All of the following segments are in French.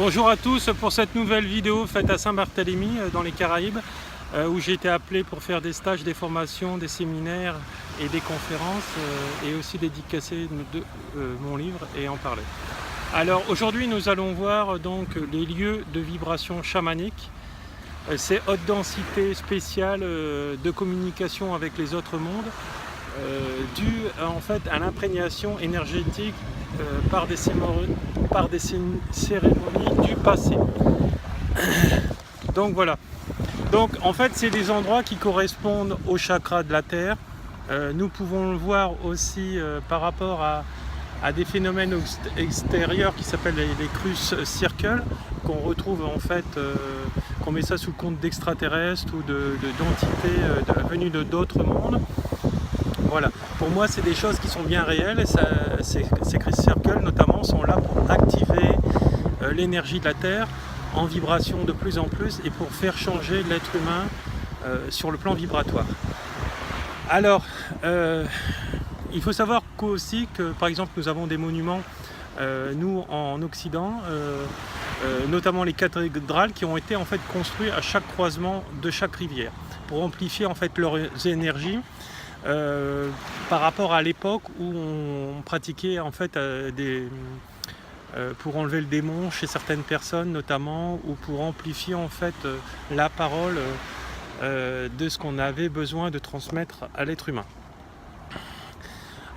Bonjour à tous pour cette nouvelle vidéo faite à Saint-Barthélemy dans les Caraïbes où j'ai été appelé pour faire des stages, des formations, des séminaires et des conférences et aussi dédicacer mon livre et en parler. Alors aujourd'hui nous allons voir donc les lieux de vibration chamanique, ces hautes densités spéciales de communication avec les autres mondes dues en fait à l'imprégnation énergétique par des cérémonies du passé. Donc voilà. Donc en fait c'est des endroits qui correspondent au chakra de la Terre. Nous pouvons le voir aussi par rapport à des phénomènes extérieurs qui s'appellent les cruise circles, qu'on retrouve en fait, qu'on met ça sous le compte d'extraterrestres ou d'entités venues d'autres mondes. Voilà, pour moi c'est des choses qui sont bien réelles et ces cruise circles notamment sont là pour activer l'énergie de la Terre en vibration de plus en plus et pour faire changer l'être humain sur le plan vibratoire. Alors, il faut savoir aussi que par exemple nous avons des monuments, nous en Occident, notamment les cathédrales qui ont été en fait construits à chaque croisement de chaque rivière pour amplifier en fait leurs énergies. Par rapport à l'époque où on pratiquait en fait pour enlever le démon chez certaines personnes notamment, ou pour amplifier en fait la parole de ce qu'on avait besoin de transmettre à l'être humain.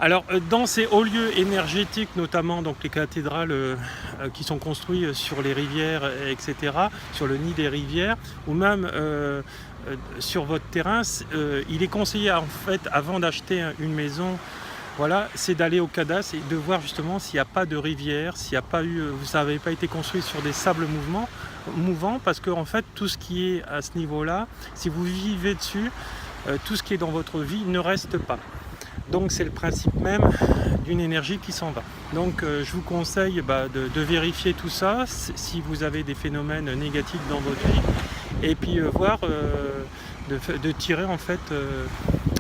Alors dans ces hauts lieux énergétiques, notamment donc les cathédrales qui sont construites sur les rivières, etc., sur le nid des rivières, ou même sur votre terrain, il est conseillé en fait, avant d'acheter une maison, voilà, c'est d'aller au cadastre et de voir justement s'il n'y a pas de rivière, s'il n'y a pas eu, vous n'avez pas été construit sur des sables mouvants, parce que en fait tout ce qui est à ce niveau-là, si vous vivez dessus, tout ce qui est dans votre vie ne reste pas. Donc c'est le principe même d'une énergie qui s'en va. Donc je vous conseille de vérifier tout ça si vous avez des phénomènes négatifs dans votre vie, et puis voir de tirer en fait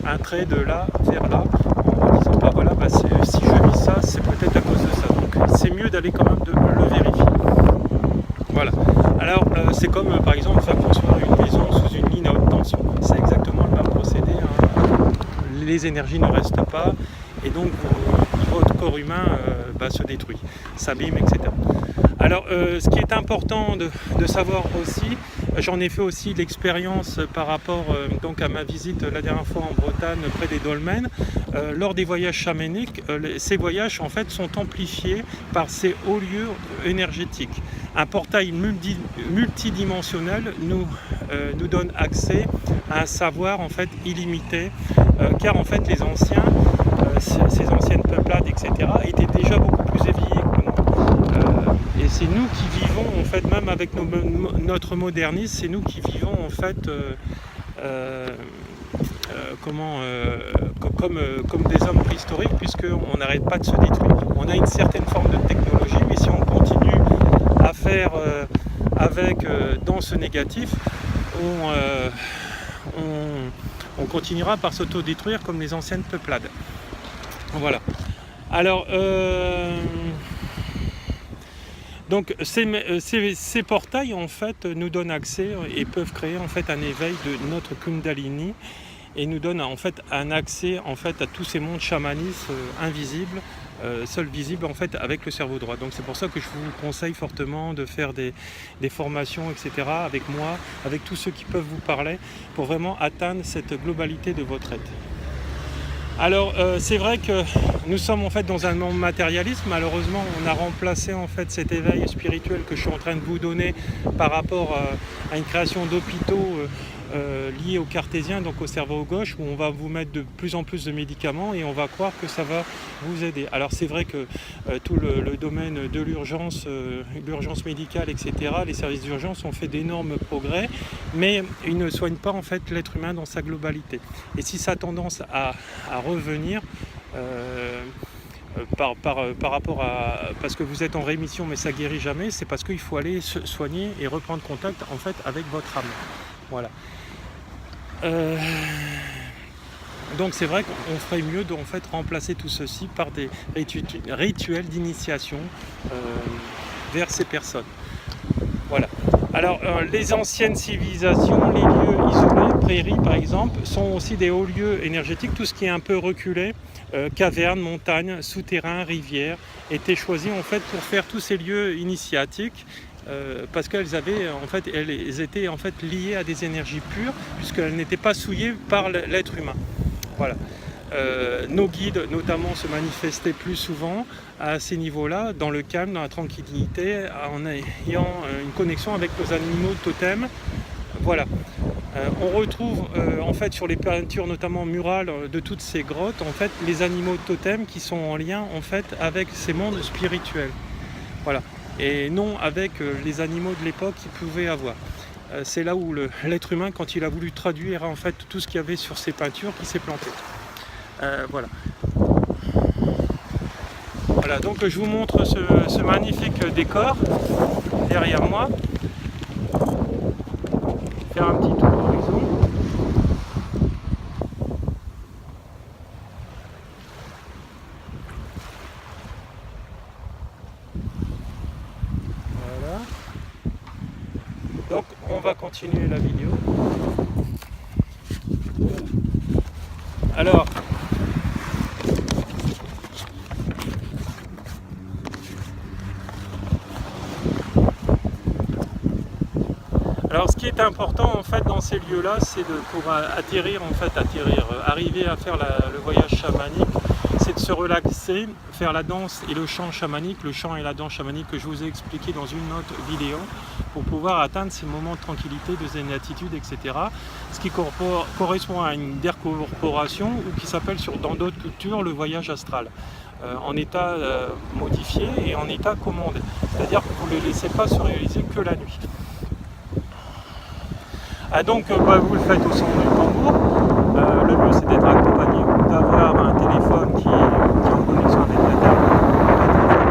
un trait de là vers là en disant voilà, si je vis ça, c'est peut-être à cause de ça. Donc c'est mieux d'aller quand même le vérifier. Voilà. Alors c'est comme par exemple faire construire une maison sous une ligne à haute tension. C'est exactement le même procédé. Les énergies ne restent pas et donc votre corps humain se détruit, s'abîme, etc. Alors ce qui est important de savoir aussi, j'en ai fait aussi l'expérience par rapport donc à ma visite la dernière fois en Bretagne près des dolmens, lors des voyages chamaniques, ces voyages en fait sont amplifiés par ces hauts lieux énergétiques. Un portail multidimensionnel nous donne accès à un savoir en fait illimité, car en fait les anciens, ces anciennes peuplades, etc., étaient déjà beaucoup plus éveillés que nous. Et c'est nous qui vivons en fait, même avec notre modernisme, c'est nous qui vivons en fait comme des hommes préhistoriques, puisqu'on n'arrête pas de se détruire. On a une certaine forme de technologie, mais si on continue à faire dans ce négatif, on continuera par s'autodétruire comme les anciennes peuplades. Voilà. Alors, donc ces portails en fait nous donnent accès et peuvent créer en fait un éveil de notre Kundalini et nous donnent en fait un accès en fait à tous ces mondes chamaniques invisibles, seuls visibles en fait avec le cerveau droit. Donc c'est pour ça que je vous conseille fortement de faire des formations, etc., avec moi, avec tous ceux qui peuvent vous parler, pour vraiment atteindre cette globalité de votre être. Alors c'est vrai que nous sommes en fait dans un monde matérialiste. Malheureusement on a remplacé en fait cet éveil spirituel que je suis en train de vous donner par rapport à une création d'hôpitaux liés au cartésien, donc au cerveau gauche, où on va vous mettre de plus en plus de médicaments et on va croire que ça va vous aider. Alors c'est vrai que tout le domaine de l'urgence médicale, etc., les services d'urgence ont fait d'énormes progrès, mais ils ne soignent pas en fait l'être humain dans sa globalité. Et si ça a tendance à revenir par rapport à, parce que vous êtes en rémission mais ça guérit jamais, c'est parce qu'il faut aller se soigner et reprendre contact en fait avec votre âme. Voilà. Donc c'est vrai qu'on ferait mieux de en fait remplacer tout ceci par des rituels d'initiation vers ces personnes. Voilà. Alors, les anciennes civilisations, les lieux isolés, prairies par exemple, sont aussi des hauts lieux énergétiques. Tout ce qui est un peu reculé, cavernes, montagnes, souterrains, rivières, étaient choisis en fait pour faire tous ces lieux initiatiques. Parce qu'elles avaient elles étaient en fait liées à des énergies pures, puisqu'elles n'étaient pas souillées par l'être humain. Voilà. Nos guides notamment se manifestaient plus souvent à ces niveaux-là, dans le calme, dans la tranquillité, en ayant une connexion avec nos animaux totems. Voilà. On retrouve en fait sur les peintures notamment murales de toutes ces grottes en fait les animaux totems qui sont en lien en fait avec ces mondes spirituels. Voilà. Et non avec les animaux de l'époque qu'ils pouvaient avoir. C'est là où l'être humain, quand il a voulu traduire en fait tout ce qu'il y avait sur ces peintures, qui s'est planté. Voilà. Voilà, donc je vous montre ce magnifique décor derrière moi. Faire un petit tour d'horizon. Voilà. Donc on va continuer la vidéo. Alors, ce qui est important en fait dans ces lieux-là, c'est pour arriver à faire le voyage chamanique, c'est de se relaxer, faire la danse et le chant chamanique, le chant et la danse chamanique que je vous ai expliqué dans une autre vidéo, pour pouvoir atteindre ces moments de tranquillité, de zénitude, etc. Ce qui correspond à une décorporation ou qui s'appelle dans d'autres cultures le voyage astral. En état modifié et en état commandé. C'est-à-dire que vous ne le laissez pas se réaliser que la nuit. Donc vous le faites au son du tambour. Le mieux c'est d'être accompagné ou d'avoir un téléphone qui est en connexion avec la Terre.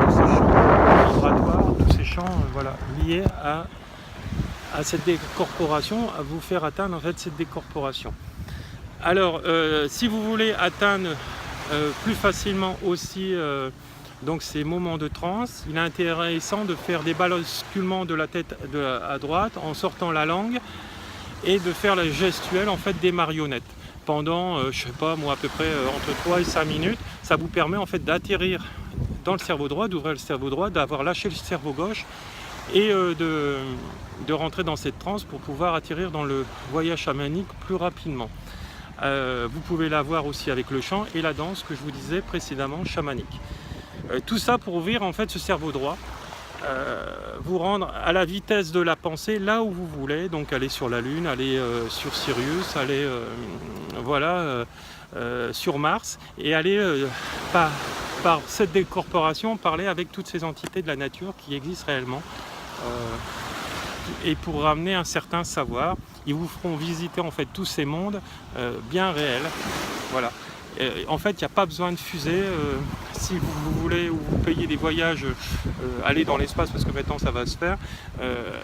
Tous ces champs vibratoires, tous ces champs liés à cette décorporation, à vous faire atteindre en fait cette décorporation. Alors si vous voulez atteindre plus facilement aussi donc ces moments de transe, il est intéressant de faire des basculements de la tête à droite en sortant la langue et de faire la gestuelle en fait des marionnettes pendant je sais pas moi à peu près entre 3 et 5 minutes. Ça vous permet en fait d'atterrir dans le cerveau droit, d'ouvrir le cerveau droit, d'avoir lâché le cerveau gauche et de rentrer dans cette transe pour pouvoir atterrir dans le voyage chamanique plus rapidement. Vous pouvez l'avoir aussi avec le chant et la danse que je vous disais précédemment chamanique. Tout ça pour ouvrir en fait ce cerveau droit, vous rendre à la vitesse de la pensée là où vous voulez, donc aller sur la Lune, aller sur Sirius, aller sur Mars et aller par cette décorporation parler avec toutes ces entités de la nature qui existent réellement et pour ramener un certain savoir. Ils vous feront visiter en fait tous ces mondes bien réels. Voilà. En fait, il n'y a pas besoin de fusée. Si vous voulez ou vous payez des voyages, aller dans l'espace, parce que maintenant ça va se faire,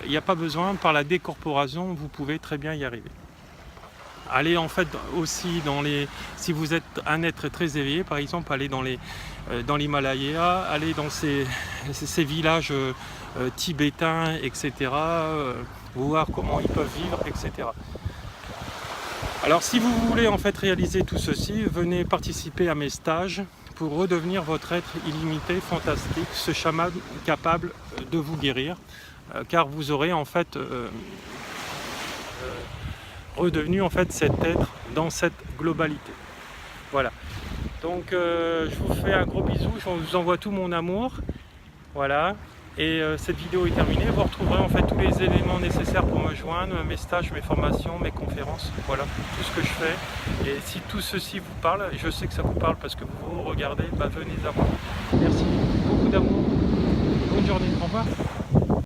il n'y a pas besoin. Par la décorporation, vous pouvez très bien y arriver. Allez en fait aussi si vous êtes un être très éveillé, par exemple, allez dans l'Himalaya, allez dans ces villages tibétains, etc. Voir comment ils peuvent vivre, etc. Alors si vous voulez en fait réaliser tout ceci, venez participer à mes stages pour redevenir votre être illimité, fantastique, ce chaman capable de vous guérir, car vous aurez en fait redevenu en fait cet être dans cette globalité. Voilà. Donc je vous fais un gros bisou, je vous envoie tout mon amour. Voilà. Et cette vidéo est terminée. Vous retrouverez en fait tous les éléments nécessaires pour me joindre, mes stages, mes formations, mes conférences, voilà, tout ce que je fais. Et si tout ceci vous parle, et je sais que ça vous parle parce que vous regardez, venez à moi. Merci, beaucoup d'amour, bonne journée, au revoir.